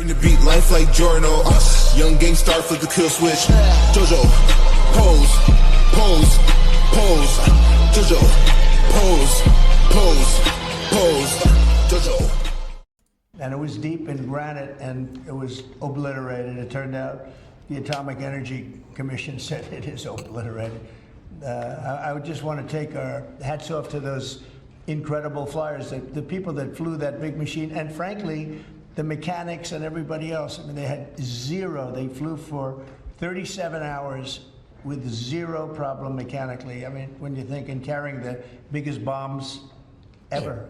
Bring the beat, life like Jorno. Young gang star, flip the kill switch. Jojo, pose, pose, pose. Jojo, pose, pose, pose. Jojo. And it was deep in granite, and it was obliterated. It turned out the Atomic Energy Commission said it is obliterated. I would just want to take our hats off to those incredible flyers, the people that flew that big machine, and frankly, the mechanics and everybody else. I mean, they had zero. They flew for 37 hours with zero problem mechanically. I mean, when you think in carrying the biggest bombs ever.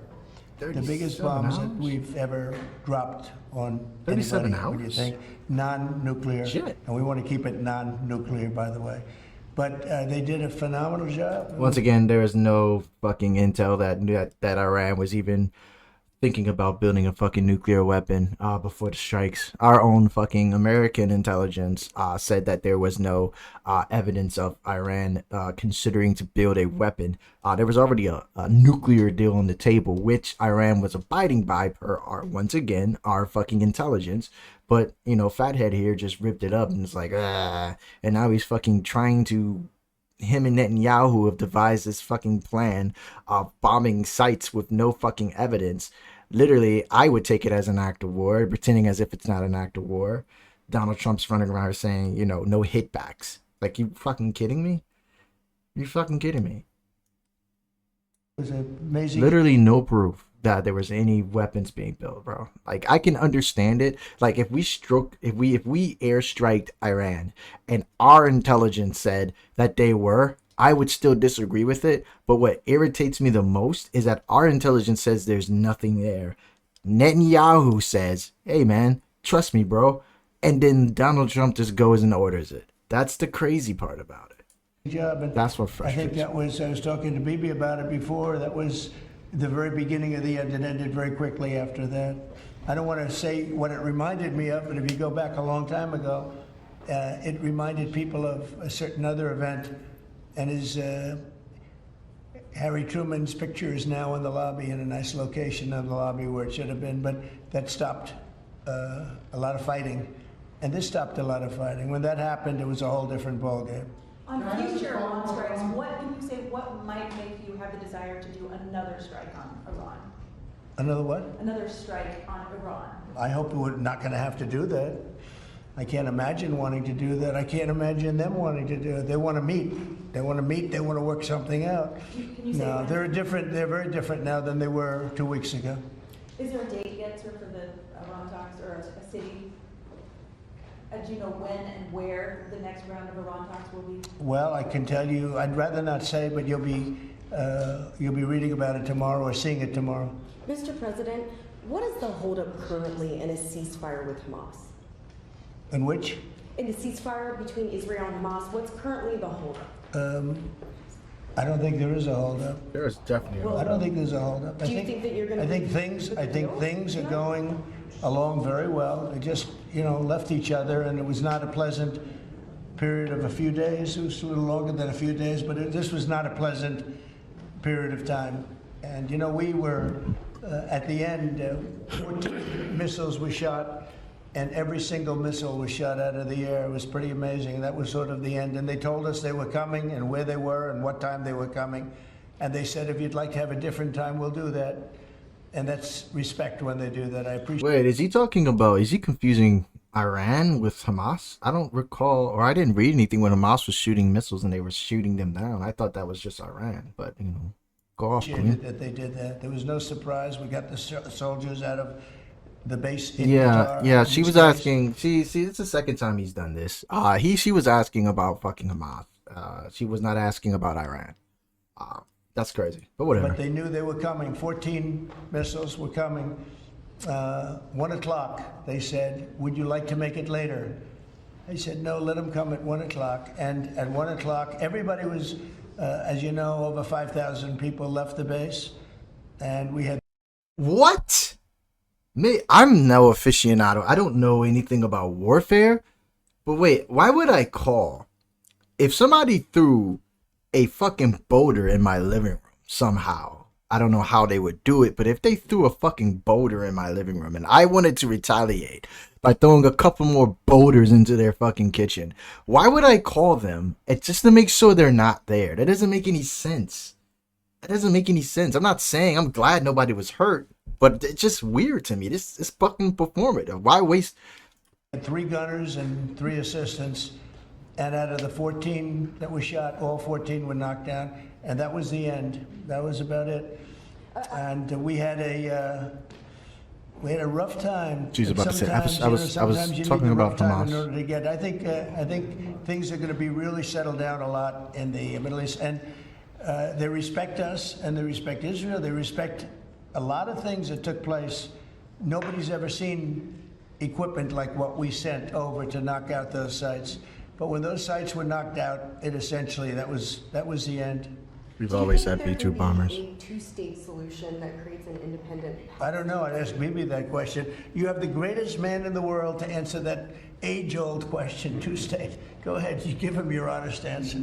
The biggest bombs that we've ever dropped on 37 anybody, hours? when you think non-nuclear. Shit. And we want to keep it non-nuclear, by the way. But they did a phenomenal job. Once again, there is no fucking intel that Iran was even thinking about building a fucking nuclear weapon before the strikes. Our own fucking American intelligence said that there was no evidence of Iran considering to build a weapon. There was already a nuclear deal on the table, which Iran was abiding by per once again, our fucking intelligence. But, you know, Fathead here just ripped it up and it's like, and now he's fucking trying to... Him and Netanyahu have devised this fucking plan of bombing sites with no fucking evidence. Literally, I would take it as an act of war, pretending as if it's not an act of war. Donald Trump's running around here saying, you know, no hitbacks. Like, you fucking kidding me? You fucking kidding me? It was amazing. Literally no proof that there was any weapons being built, bro. Like, I can understand it. Like, if we airstriked Iran and our intelligence said that they were, I would still disagree with it. But what irritates me the most is that our intelligence says there's nothing there. Netanyahu says, hey man, trust me, bro. And then Donald Trump just goes and orders it. That's the crazy part about it. Job, and that's what I frustrates think that was, I was talking to Bibi about it before, that was the very beginning of the end. It ended very quickly after that. I don't want to say what it reminded me of, but if you go back a long time ago, it reminded people of a certain other event. And Harry Truman's picture is now in the lobby, in a nice location in the lobby where it should have been, but that stopped a lot of fighting. And this stopped a lot of fighting. When that happened, it was a whole different ballgame. On future Iran strikes, what might make you have the desire to do another strike on Iran? Another what? Another strike on Iran. I hope we're not going to have to do that. I can't imagine wanting to do that. I can't imagine them wanting to do it. They want to meet. They want to meet. They want to work something out. Can you say no, they're different. They're very different now than they were 2 weeks ago. Is there a date yet, sir, for the Iran talks, or a city? Do you know when and where the next round of Iran talks will be? Well, I can tell you. I'd rather not say, but you'll be reading about it tomorrow or seeing it tomorrow. Mr. President, what is the holdup currently in a ceasefire with Hamas? In which? In the ceasefire between Israel and Hamas, what's currently the holdup? I don't think there is a holdup. There is definitely a holdup. I don't think there's a holdup. Do you think that you're going to? I think things are going along very well. They just, left each other, and it was not a pleasant period of a few days. It was a little longer than a few days, but this was not a pleasant period of time. And we were at the end. 14 missiles were shot. And every single missile was shot out of the air. It was pretty amazing. And that was sort of the end. And they told us they were coming and where they were and what time they were coming. And they said, if you'd like to have a different time, we'll do that. And that's respect when they do that. I appreciate it. Wait, is he confusing Iran with Hamas? I don't recall, or I didn't read anything when Hamas was shooting missiles and they were shooting them down. I thought that was just Iran, but, go off. That they did that. There was no surprise. We got the soldiers out of the base in yeah, Qatar. yeah. She was asking. See, it's the second time he's done this. She was asking about fucking Hamas. She was not asking about Iran. That's crazy, but whatever. But they knew they were coming. 14 missiles were coming. 1 o'clock, they said, would you like to make it later? I said, no, let them come at 1 o'clock. And at 1 o'clock, everybody was, as you know, over 5,000 people left the base. And we had... What? I'm no aficionado. I don't know anything about warfare. But wait, why would I call? If somebody threw a fucking boulder in my living room somehow, I don't know how they would do it, but if they threw a fucking boulder in my living room and I wanted to retaliate by throwing a couple more boulders into their fucking kitchen, why would I call them? It's just to make sure they're not there. That doesn't make any sense. That doesn't make any sense. I'm not saying I'm glad nobody was hurt, but it's just weird to me. This is fucking performative. Why waste? 3 gunners and 3 assistants, and out of the 14 that were shot, all 14 were knocked down, and that was the end. That was about it. And we had a rough time. She's about to say, Sometimes, I was sometimes you talking need a about rough time in Hamas. order to get. I think things are going to be really settled down a lot in the Middle East, and they respect us, and they respect Israel. They respect a lot of things that took place. Nobody's ever seen equipment like what we sent over to knock out those sites. But when those sites were knocked out, it essentially, that was the end. We've Do you always think had that there B-2 could bombers. be a two-state solution that creates an independent? I don't know. I'd ask Bibi that question. You have the greatest man in the world to answer that age-old question, 2-state. Go ahead. You give him your honest answer.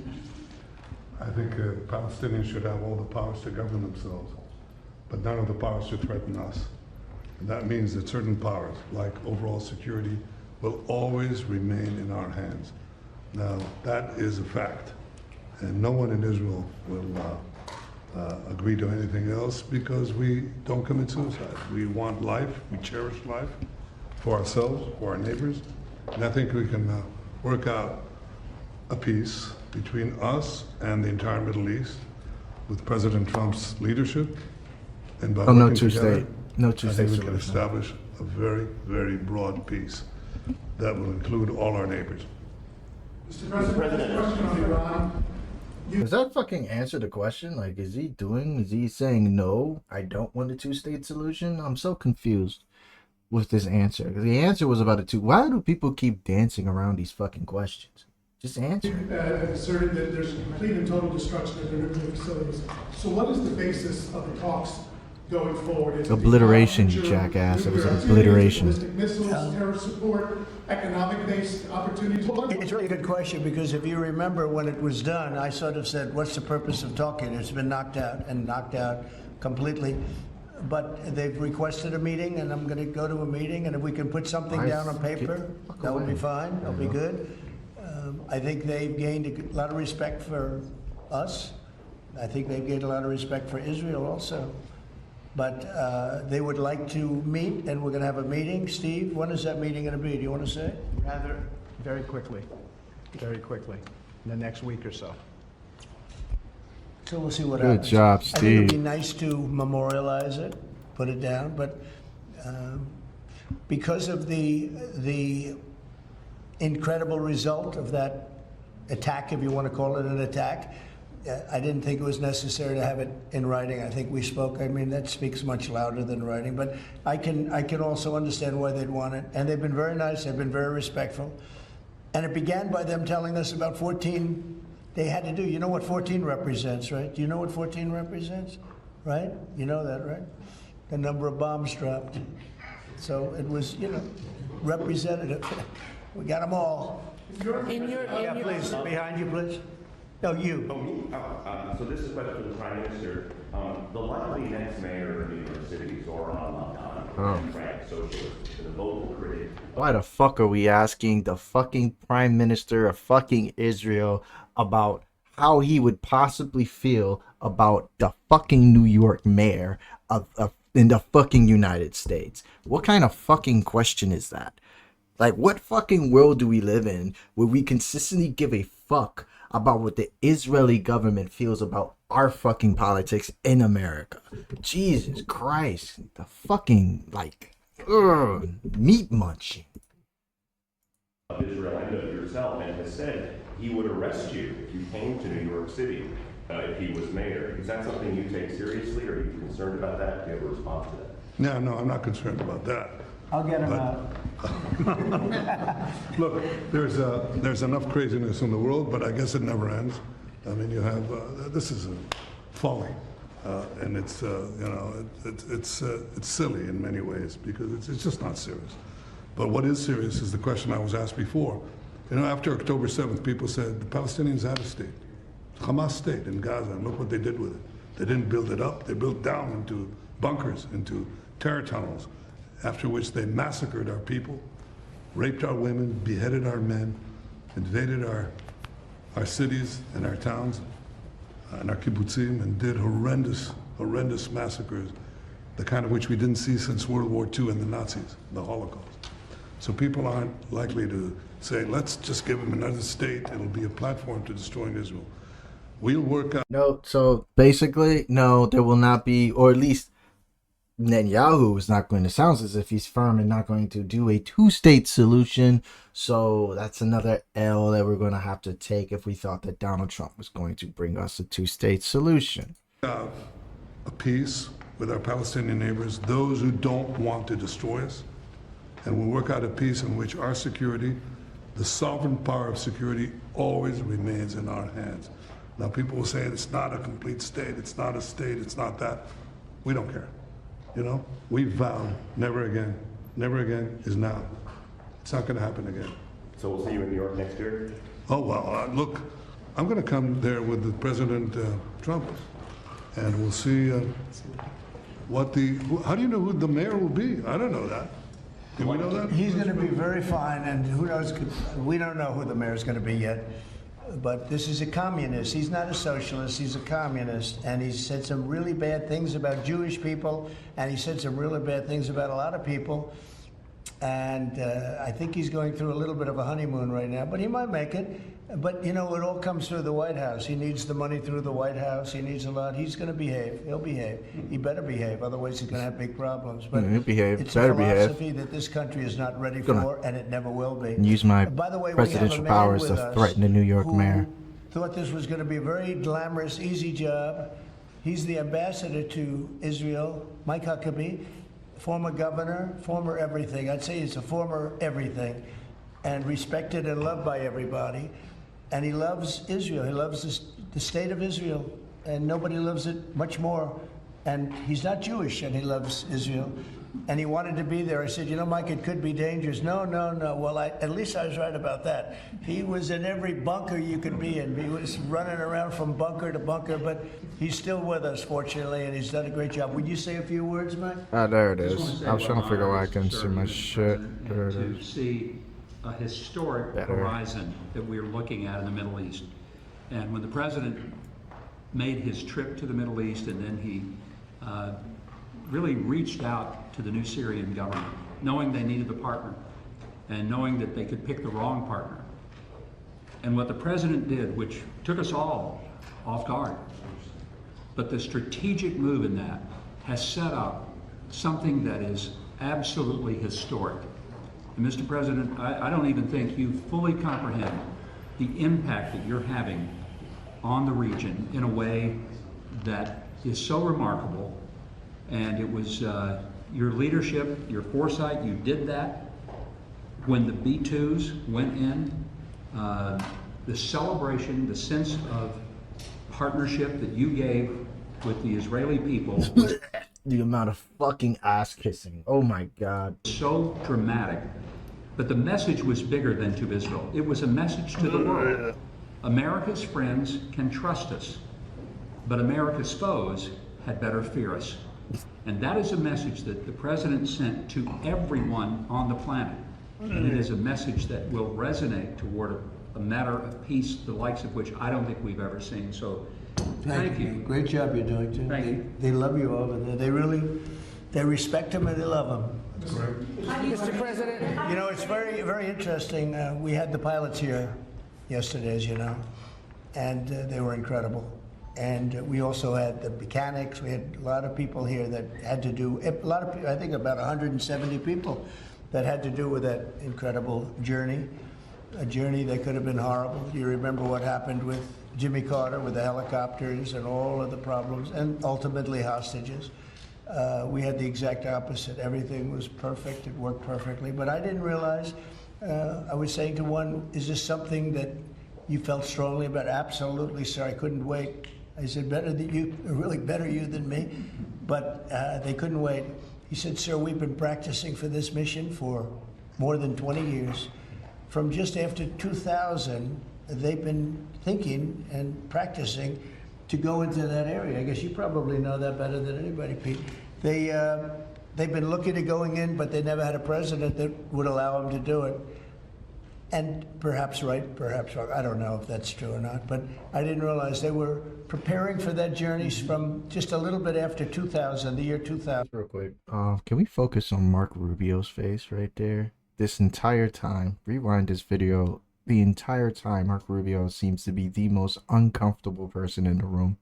I think Palestinians should have all the powers to govern themselves, but none of the powers to threaten us. And that means that certain powers, like overall security, will always remain in our hands. Now, that is a fact, and no one in Israel will agree to anything else because we don't commit suicide. We want life, we cherish life for ourselves, for our neighbors, and I think we can work out a peace between us and the entire Middle East with President Trump's leadership, and by Oh, no working two-state. together, No I two-state think we can solution. establish a very, very broad peace that will include all our neighbors. Mr. President, question on Iran. Does that fucking answer the question? Like, is he saying no, I don't want a 2-state solution? I'm so confused with this answer. The answer was about a two. Why do people keep dancing around these fucking questions? Just answer it. Asserted that there's complete and total destruction of their nuclear facilities. So what is the basis of the talks going forward? Is it Obliteration, you future jackass. It was nuclear obliteration. activities, ballistic missiles, terror support, economic-based opportunities? It's a really good question because if you remember when it was done, I sort of said, what's the purpose of talking? It's been knocked out completely. But they've requested a meeting, and I'm going to go to a meeting, and if we can put something down on paper, that would be fine. That'll be good. I think they've gained a lot of respect for us. I think they've gained a lot of respect for Israel also. But they would like to meet, and we're going to have a meeting. Steve, when is that meeting going to be? Do you want to say? Rather, very quickly, in the next week or so. So we'll see what Good happens. job, I think it'd be Steve. nice to memorialize it, put it down, but because of the incredible result of that attack, if you want to call it an attack, I didn't think it was necessary to have it in writing. I think we spoke. I mean, that speaks much louder than writing. But I can also understand why they'd want it. And they've been very nice. They've been very respectful. And it began by them telling us about 14 they had to do. You know what 14 represents, right? Do you know what 14 represents? Right? You know that, right? The number of bombs dropped. So it was, representative. We got them all. Yeah, please. Behind you, please. No, you. Oh, me? So this is a question for the Prime Minister. The likely next mayor of New York City, Zoran Mamdani, Frank, socialist, and a vocal critic. Why the fuck are we asking the fucking Prime Minister of fucking Israel about how he would possibly feel about the fucking New York mayor in the fucking United States? What kind of fucking question is that? Like, what fucking world do we live in where we consistently give a fuck about what the Israeli government feels about our fucking politics in America? Jesus Christ. The fucking, meat munching. Of Israel and of yourself, and has said he would arrest you if you came to New York City if he was mayor. Is that something you take seriously, or are you concerned about that? Do you have a response to that? No, I'm not concerned about that. I'll get him out. Look, there's enough craziness in the world, but I guess it never ends. I mean, you have this is folly, and it's it's silly in many ways because it's just not serious. But what is serious is the question I was asked before. After October 7th, people said the Palestinians had a state, Hamas state in Gaza, and look what they did with it. They didn't build it up, they built down into bunkers, into terror tunnels, after which they massacred our people, raped our women, beheaded our men, invaded our cities and our towns and our kibbutzim, and did horrendous massacres, the kind of which we didn't see since World War II and the Nazis, the Holocaust. So people aren't likely to say, let's just give them another state, it'll be a platform to destroying Israel. We'll work out. No, so basically, no, there will not be, or at least Netanyahu is not going to sound as if he's firm and not going to do a two-state solution. So that's another L that we're going to have to take if we thought that Donald Trump was going to bring us a two-state solution. A peace with our Palestinian neighbors, those who don't want to destroy us, and we'll work out a peace in which our security, the sovereign power of security, always remains in our hands. Now people will say it's not a complete state, it's not a state, it's not that. We don't care. You know, we vowed never again. Never again is now. It's not going to happen again. So we'll see you in New York next year? Oh, well, look, I'm going to come there with the President Trump, and we'll see how do you know who the mayor will be? I don't know that. Do we know that? He's going to be very fine, and who knows, we don't know who the mayor's going to be yet. But this is a communist. He's not a socialist. He's a communist. And he said some really bad things about Jewish people. And he said some really bad things about a lot of people. And I think he's going through a little bit of a honeymoon right now. But he might make it. But, you know, it all comes through the White House. He needs the money through the White House. He needs a lot. He's going to behave. He'll behave. He better behave. Otherwise, he's going to have big problems. But he'll behave. It's Better a philosophy that this country is not ready for, and it never will be. Use my By the way, presidential we have a man powers with to us threaten the New York who mayor. Thought this was going to be a very glamorous, easy job. He's the ambassador to Israel, Mike Huckabee, former governor, former everything. I'd say he's a former everything, and respected and loved by everybody. And he loves Israel. He loves the state of Israel, and nobody loves it much more. And he's not Jewish, and he loves Israel. And he wanted to be there. I said, you know, Mike, it could be dangerous. No. Well, at least I was right about that. He was in every bunker you could be in. He was running around from bunker to bunker, but he's still with us, fortunately, and he's done a great job. Would you say a few words, Mike? There it is. I was trying to figure out why I couldn't see my shit. There it To is. see a historic horizon that we're looking at in the Middle East. And when the president made his trip to the Middle East, and then he really reached out to the new Syrian government, knowing they needed a partner and knowing that they could pick the wrong partner. And what the president did, which took us all off guard, but the strategic move in that has set up something that is absolutely historic. And Mr. President, I don't even think you fully comprehend the impact that you're having on the region in a way that is so remarkable. And it was your leadership, your foresight, you did that. When the B-2s went in, the celebration, the sense of partnership that you gave with the Israeli people was The amount of fucking ass kissing. Oh my God. so dramatic. But the message was bigger than to Israel. It was a message to the world. America's friends can trust us, but America's foes had better fear us. And that is a message that the president sent to everyone on the planet. And it is a message that will resonate toward a matter of peace, the likes of which I don't think we've ever seen. So thank you. Great job you're doing, Jim. Thank you. They love you over there. They respect him and they love him. Mr. President. You know, it's very, very interesting. We had the pilots here yesterday, as you know, and they were incredible. And we also had the mechanics. We had a lot of people here that had to do, a lot of people, I think about 170 people that had to do with that incredible journey, a journey that could have been horrible. You remember what happened with Jimmy Carter with the helicopters and all of the problems, and ultimately hostages. We had the exact opposite. Everything was perfect. It worked perfectly. But I didn't realize, I was saying to one, is this something that you felt strongly about? Absolutely, sir. I couldn't wait. I said, better than you, really better you than me. But they couldn't wait. He said, sir, we've been practicing for this mission for more than 20 years. From just after 2000, they've been thinking and practicing to go into that area. I guess you probably know that better than anybody, Pete. They've been looking at going in, but they never had a president that would allow them to do it. And perhaps right, perhaps wrong. I don't know if that's true or not, but I didn't realize they were preparing for that journey from just a little bit after 2000, the year 2000. Real quick, can we focus on Mark Rubio's face right there? This entire time, rewind this video. The entire time, Mark Rubio seems to be the most uncomfortable person in the room.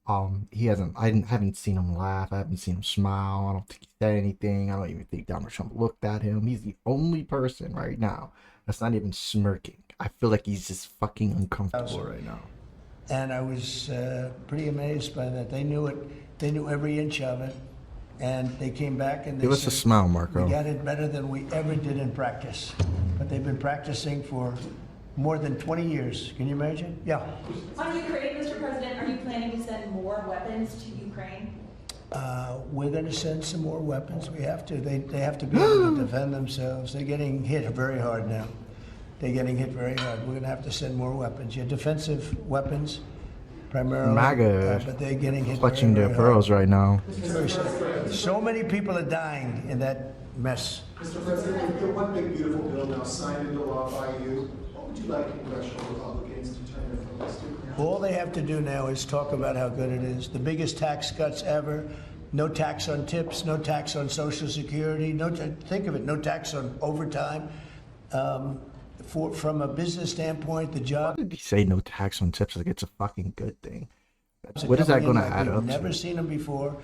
I haven't seen him laugh. I haven't seen him smile. I don't think he said anything. I don't even think Donald Trump looked at him. He's the only person right now that's not even smirking. I feel like he's just fucking uncomfortable right now. And I was pretty amazed by that. They knew it. They knew every inch of it. And they came back and they Give us a smile, Marco. We got it better than we ever did in practice. But they've been practicing for more than 20 years. Can you imagine? Yeah. On Ukraine, Mr. President, are you planning to send more weapons to Ukraine? We're going to send some more weapons. We have to. They have to be able to defend themselves. They're getting hit very hard now. They're getting hit very hard. We're going to have to send more weapons. Yeah, defensive weapons, primarily. MAGA but they're getting hit clutching very, their very pearls hard. right now. So many people are dying in that mess. Mr. President, with the one big beautiful bill now signed into law by you, what would you like congressional Republicans to turn their focus to? All they have to do now is talk about how good it is. The biggest tax cuts ever. No tax on tips, no tax on Social Security, think of it, no tax on overtime. From a business standpoint, the job. Why did he say no tax on tips? Like it's a fucking good thing. What is that going to add up to? Never seen them before.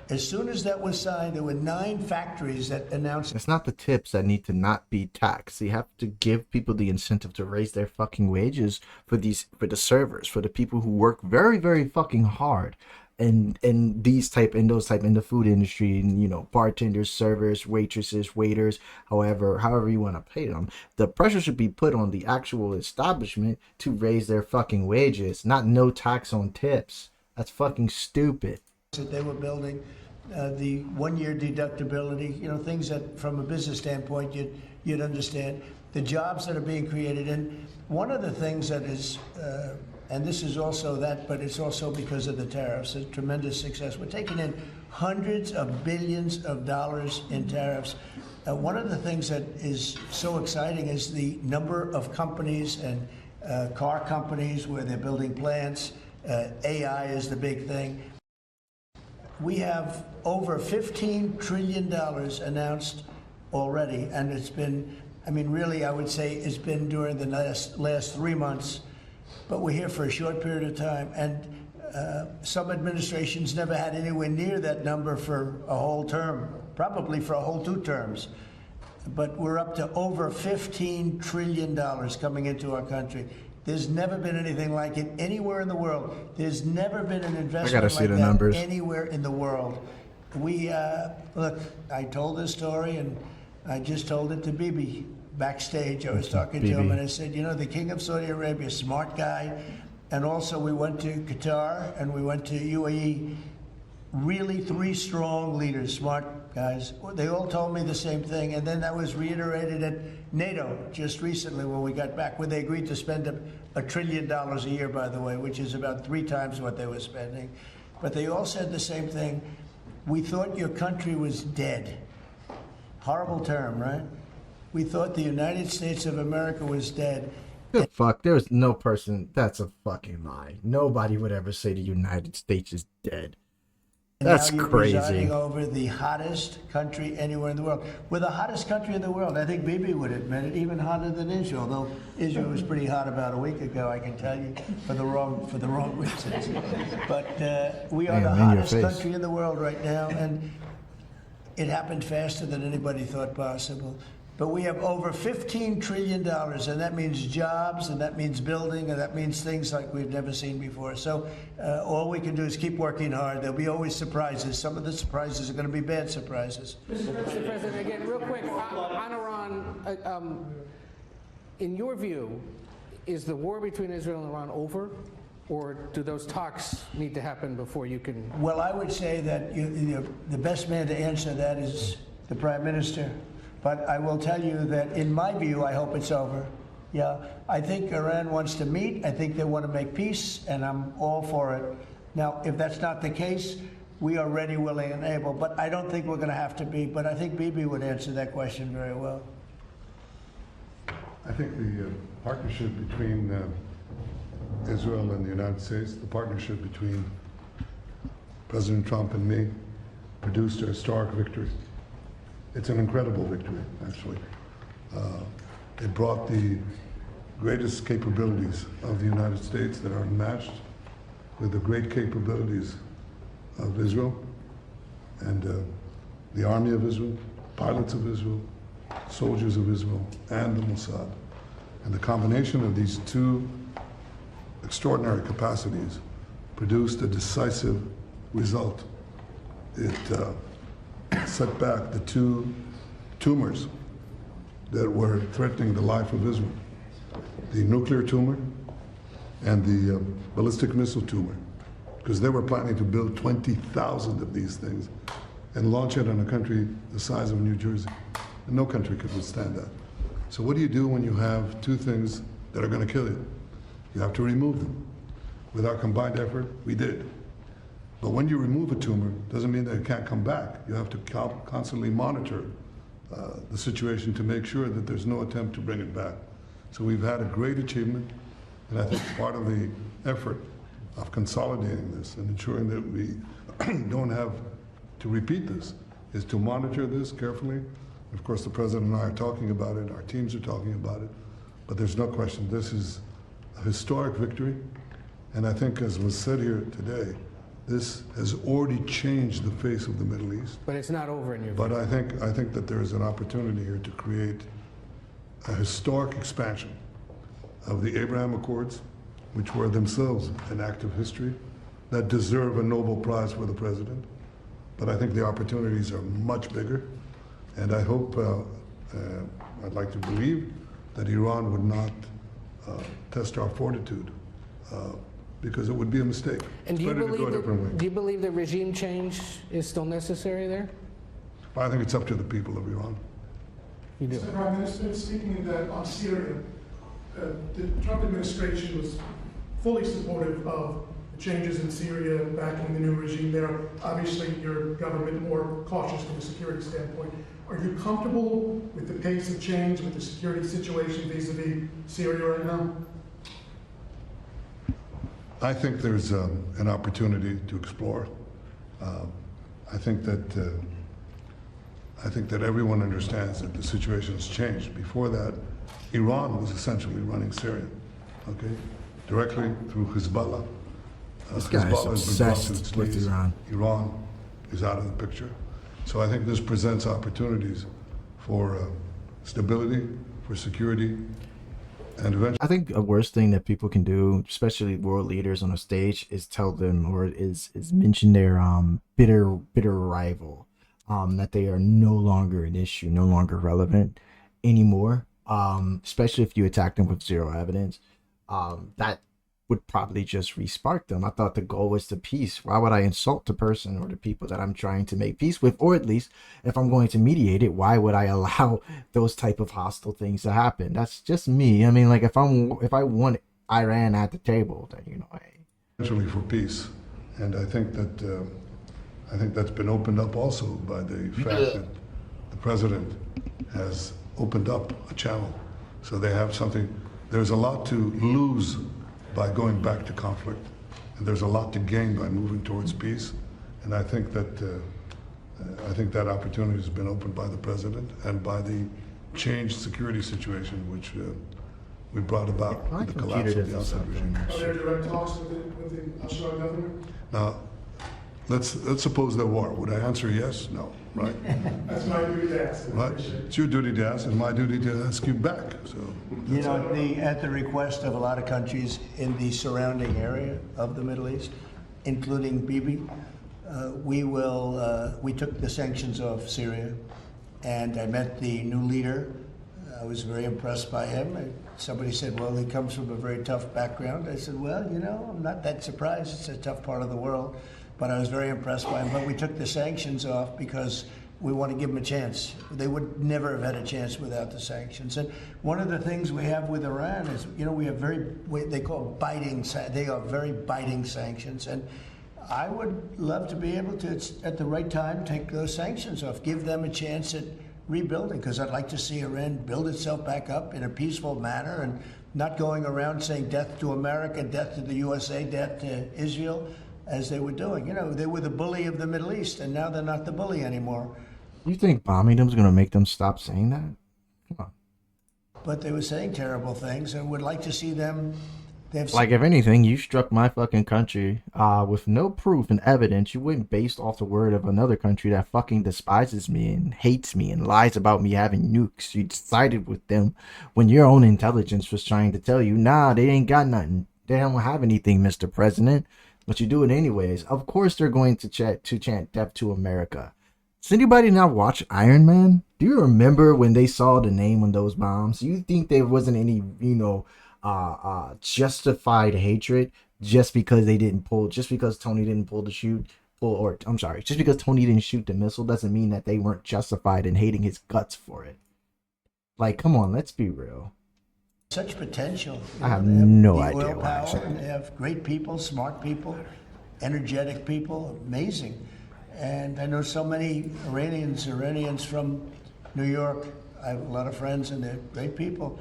As soon as that was signed, there were 9 factories that announced. It's not the tips that need to not be taxed. You have to give people the incentive to raise their fucking wages for the servers, for the people who work very, very fucking hard. And in those type in the food industry, and, you know, bartenders, servers, waitresses, waiters, however you want to pay them, the pressure should be put on the actual establishment to raise their fucking wages, not no tax on tips. That's fucking stupid. That they were building, the 1-year deductibility, you know, things that from a business standpoint you'd understand, the jobs that are being created. And one of the things that is, and this is also that, but it's also because of the tariffs, a tremendous success. We're taking in hundreds of billions of dollars in tariffs. One of the things that is so exciting is the number of companies and car companies where they're building plants. AI is the big thing. We have over $15 trillion announced already, and it's been, I mean, really, I would say it's been during the last 3 months, but we're here for a short period of time, and some administrations never had anywhere near that number for a whole term, probably for a whole 2 terms. But we're up to over $15 trillion coming into our country. There's never been anything like it anywhere in the world. There's never been an investment like that numbers. Anywhere in the world. We, look, I told this story, and I just told it to Bibi backstage. I was talking to him, and I said, you know, the King of Saudi Arabia, smart guy. And also we went to Qatar, and we went to UAE. Really 3 strong leaders, smart guys. They all told me the same thing, and then that was reiterated at NATO just recently when we got back, where they agreed to spend $1 trillion a year, by the way, which is about 3 times what they were spending. But they all said the same thing. We thought your country was dead. Horrible term, right? We thought the United States of America was dead. The fuck? There's no person. That's a fucking lie. Nobody would ever say the United States is dead. That's now you're crazy. Presiding over the hottest country anywhere in the world. We're the hottest country in the world. I think Bibi would admit it, even hotter than Israel. Although Israel was pretty hot about a week ago, I can tell you, for the wrong reasons. But we are the hottest country in the world right now, and it happened faster than anybody thought possible. But we have over $15 trillion, and that means jobs, and that means building, and that means things like we've never seen before. So all we can do is keep working hard. There'll be always surprises. Some of the surprises are going to be bad surprises. Mr. President, again, real quick, on Iran, in your view, is the war between Israel and Iran over, or do those talks need to happen before you can? Well, I would say that the best man to answer that is the Prime Minister. But I will tell you that, in my view, I hope it's over. Yeah, I think Iran wants to meet. I think they want to make peace, and I'm all for it. Now, if that's not the case, we are ready, willing, and able. But I don't think we're going to have to be. But I think Bibi would answer that question very well. I think the partnership between Israel and the United States, the partnership between President Trump and me, produced a historic victory. It's an incredible victory, actually. It brought the greatest capabilities of the United States that are unmatched with the great capabilities of Israel and the army of Israel, pilots of Israel, soldiers of Israel, and the Mossad. And the combination of these two extraordinary capacities produced a decisive result. It set back the two tumors that were threatening the life of Israel, the nuclear tumor and the ballistic missile tumor, because they were planning to build 20,000 of these things and launch it on a country the size of New Jersey. And no country could withstand that. So what do you do when you have two things that are going to kill you? You have to remove them. With our combined effort, we did. But when you remove a tumor, doesn't mean that it can't come back. You have to constantly monitor the situation to make sure that there's no attempt to bring it back. So we've had a great achievement, and I think part of the effort of consolidating this and ensuring that we don't have to repeat this is to monitor this carefully. Of course, the President and I are talking about it, our teams are talking about it, but there's no question this is a historic victory, and I think, as was said here today, this has already changed the face of the Middle East. But it's not over in your view. But I think that there is an opportunity here to create a historic expansion of the Abraham Accords, which were themselves an act of history, that deserve a Nobel Prize for the President. But I think the opportunities are much bigger, and I hope, I'd like to believe that Iran would not test our fortitude, because it would be a mistake. And do you believe that regime change is still necessary there? I think it's up to the people of Iran. You do. Mr. Prime Minister, speaking on Syria, the Trump administration was fully supportive of the changes in Syria, backing the new regime there. Obviously, your government more cautious from a security standpoint. Are you comfortable with the pace of change, with the security situation vis-a-vis Syria right now? I think there's an opportunity to explore. I think that everyone understands that the situation has changed. Before that, Iran was essentially running Syria, okay, directly through Hezbollah. This guy is obsessed with Iran. Iran is out of the picture. So I think this presents opportunities for stability, for security, and eventually. I think a worst thing that people can do, especially world leaders on a stage, is tell them or is mention their bitter rival, that they are no longer an issue, no longer relevant anymore. Especially if you attack them with zero evidence, that would probably just re-spark them. I thought the goal was the peace. Why would I insult the person or the people that I'm trying to make peace with? Or at least, if I'm going to mediate it, why would I allow those type of hostile things to happen? That's just me. I mean, like, if I want Iran at the table, then, you know, hey. Eventually for peace, and I think that's been opened up also by the fact that the president has opened up a channel, so they have something. There's a lot to lose by going back to conflict, and there's a lot to gain by moving towards peace. And I think that opportunity has been opened by the president and by the changed security situation which we brought about with the collapse of the Assad regime. Are there direct talks with the Al-Shabaab government? Now, let's suppose there were. Would I answer yes? No, right? That's my duty to ask. Right. It's your duty to ask, and my duty to ask you back. So, you know, at the request of a lot of countries in the surrounding area of the Middle East, including Bibi, we took the sanctions off Syria, and I met the new leader. I was very impressed by him. Somebody said, well, he comes from a very tough background. I said, well, you know, I'm not that surprised. It's a tough part of the world. But I was very impressed by him. But we took the sanctions off because we want to give them a chance. They would never have had a chance without the sanctions. And one of the things we have with Iran is, we have they call biting, they are very biting sanctions. And I would love to be able to, at the right time, take those sanctions off, give them a chance at rebuilding, because I'd like to see Iran build itself back up in a peaceful manner and not going around saying death to America, death to the USA, death to Israel, as they were doing. They were the bully of the Middle East, and now they're not the bully anymore. You think bombing them is going to make them stop saying that? Come on. But they were saying terrible things, and would like to see them. Like, if anything, you struck my fucking country with no proof and evidence. You went based off the word of another country that fucking despises me and hates me and lies about me having nukes. You sided with them when your own intelligence was trying to tell you, nah, they ain't got nothing. They don't have anything, Mr. President. But you do it anyways. Of course they're going to chant death to America. Does anybody not watch Iron Man? Do you remember when they saw the name on those bombs? You think there wasn't any, justified hatred just because Tony didn't just because Tony didn't shoot the missile doesn't mean that they weren't justified in hating his guts for it. Like, come on, let's be real. Such potential. I have no idea Oil power, and they have great people, smart people, energetic people, amazing. And I know so many Iranians from New York. I have a lot of friends, and they're great people.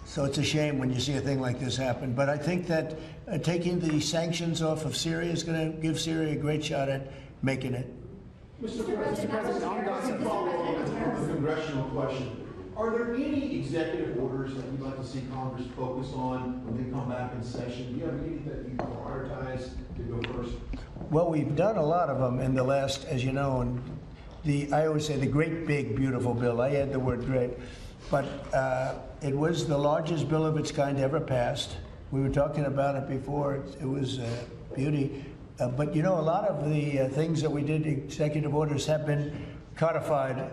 So it's a shame when you see a thing like this happen. But I think that taking the sanctions off of Syria is going to give Syria a great shot at making it. Mr. President, I'm going to follow up on a congressional question. Are there any executive orders that you'd like to see Congress focus on when they come back in session? Do you have any that you prioritize to go first? Well, we've done a lot of them in the last, as you know, and I always say the great, big, beautiful bill. I add the word great. But it was the largest bill of its kind ever passed. We were talking about it before. It was beauty. But a lot of the things that we did, executive orders, have been codified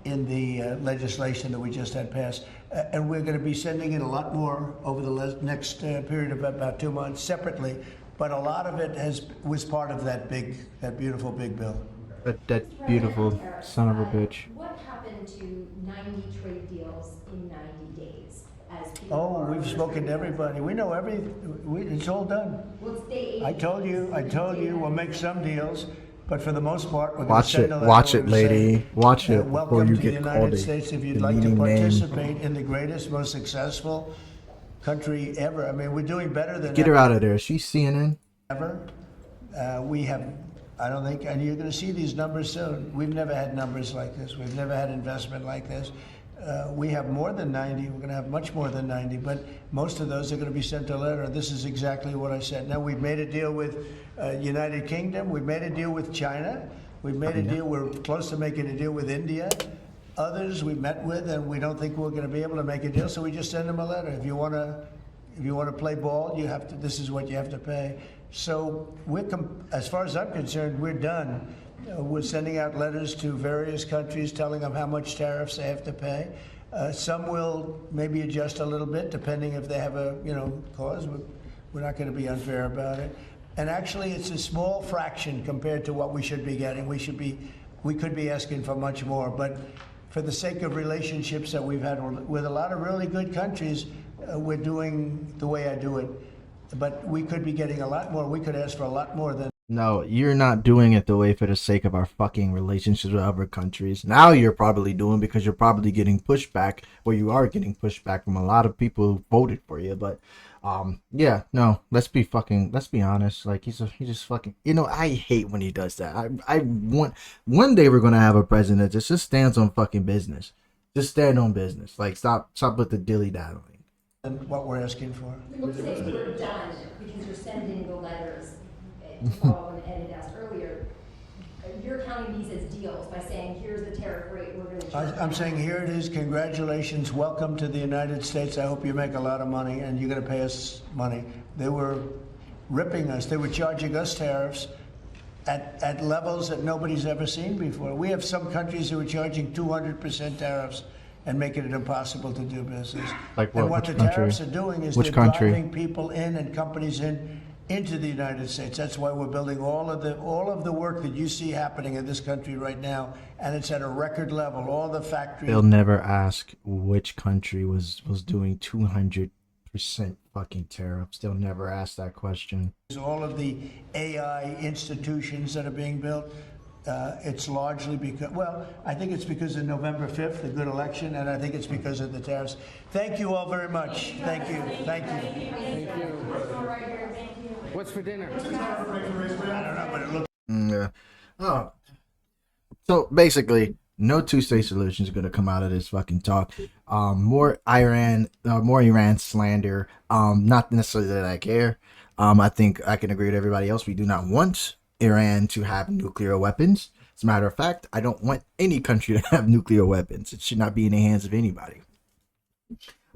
in the legislation that we just had passed. And we're going to be sending in a lot more over the next period of about 2 months separately. But a lot of it was part of that beautiful big bill. That beautiful son of a bitch. What happened to 90 trade deals in 90 days? We've spoken to everybody. We know it's all done. I told you, we'll make some deals, but for the most part, we're going to send a letter. Watch it, lady. Watch it before you welcome to the get called United States. If you'd like to participate in the greatest, most successful country ever. I mean, we're doing better than Get her out of there. She's CNN. Ever. We have, I don't think, and you're going to see these numbers soon. We've never had numbers like this. We've never had investment like this. We have more than 90. We're going to have much more than 90, but most of those are going to be sent a letter. This is exactly what I said. Now, we've made a deal with United Kingdom. We've made a deal with China. We've made a deal. We're close to making a deal with India. Others we met with, and we don't think we're going to be able to make a deal, so we just send them a letter. If you want to play ball, you have to. This is what you have to pay. So as far as I'm concerned, we're done. We're sending out letters to various countries telling them how much tariffs they have to pay. Some will maybe adjust a little bit depending if they have a cause. We're not going to be unfair about it. And actually, it's a small fraction compared to what we should be getting. We could be asking for much more, but for the sake of relationships that we've had with a lot of really good countries, we're doing the way I do it. But we could be getting a lot more. We could ask for a lot more than. No, you're not doing it the way for the sake of our fucking relationships with other countries. Now you're probably doing because you're probably getting pushback, or you are getting pushback from a lot of people who voted for you. But yeah, no, let's be honest. Like he's just fucking. I hate when he does that. I want one day we're gonna have a president that just stands on fucking business. Just stand on business. Like stop with the dilly dallying. And what we're asking for. Let's say we're done because you're sending the letters. To follow on Ed had asked earlier, you're counting these as deals by saying, here's the tariff rate we're going to charge. I'm saying, here it is. Congratulations. Welcome to the United States. I hope you make a lot of money, and you're going to pay us money. They were ripping us. They were charging us tariffs at levels that nobody's ever seen before. We have some countries who are charging 200% tariffs and making it impossible to do business. Like what? And what Which the country? tariffs are doing is Which they're country? driving people in and companies in into the United States. That's why we're building all of the work that you see happening in this country right now, and it's at a record level. All the factories. They'll never ask which country was doing 200% fucking tariffs. They'll never ask that question. All of the AI institutions that are being built. It's largely because, well, I think it's because of November 5th, the good election, and I think it's because of the tariffs. Thank you all very much. Thank you. Thank you. Thank you. What's for dinner? I don't know, but it looks. Yeah. Oh. So basically, no two-state solution is going to come out of this fucking talk. More Iran slander. Not necessarily that I care. I think I can agree with everybody else. We do not want Iran to have nuclear weapons. As a matter of fact, I don't want any country to have nuclear weapons. It should not be in the hands of anybody.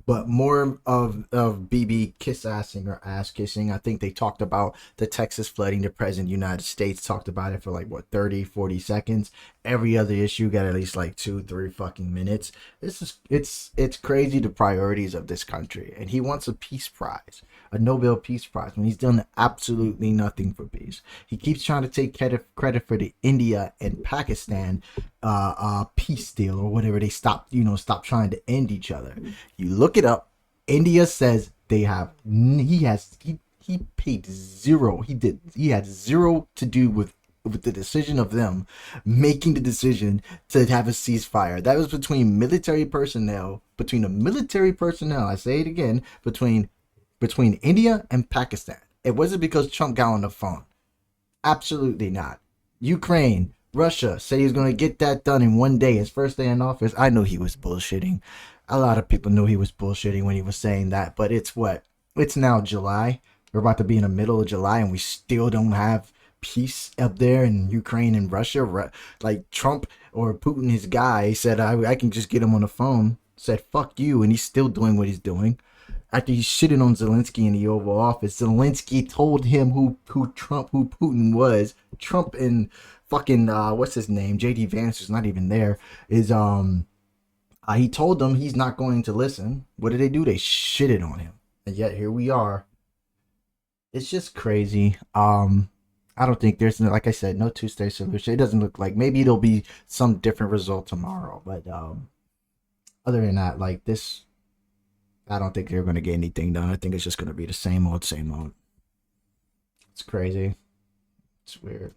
But more of BB kiss-assing or ass-kissing. I think they talked about the Texas flooding. The president of the United States talked about it for like, 30, 40 seconds. Every other issue got at least like 2-3 fucking minutes. It's crazy the priorities of this country. And he wants a peace prize, a Nobel Peace Prize, when he's done absolutely nothing for peace. He keeps trying to take credit for the India and Pakistan peace deal or whatever. They stopped trying to end each other. You look it up. India says he paid zero. He had zero to do with the decision of them making the decision to have a ceasefire. That was between the military personnel, I say it again, between India and Pakistan. It wasn't because Trump got on the phone. Absolutely not. Ukraine, Russia said he was going to get that done in one day, his first day in office. I knew he was bullshitting. A lot of people knew he was bullshitting when he was saying that, but it's now July. We're about to be in the middle of July and we still don't have peace up there in Ukraine and Russia. Like Trump or Putin, his guy, said I can just get him on the phone, said fuck you, and he's still doing what he's doing. After he shitted on Zelensky in the Oval Office, Zelensky told him who Putin was. Trump and fucking what's his name, JD Vance, is not even there, is he told them he's not going to listen. What did they do? They shitted on him, and yet here we are. It's just crazy. I don't think there's, like I said, no two-state solution. It doesn't look like, maybe it'll be some different result tomorrow, but other than that, like this, I don't think they're going to get anything done. I think it's just going to be the same old, same old. It's crazy. It's weird.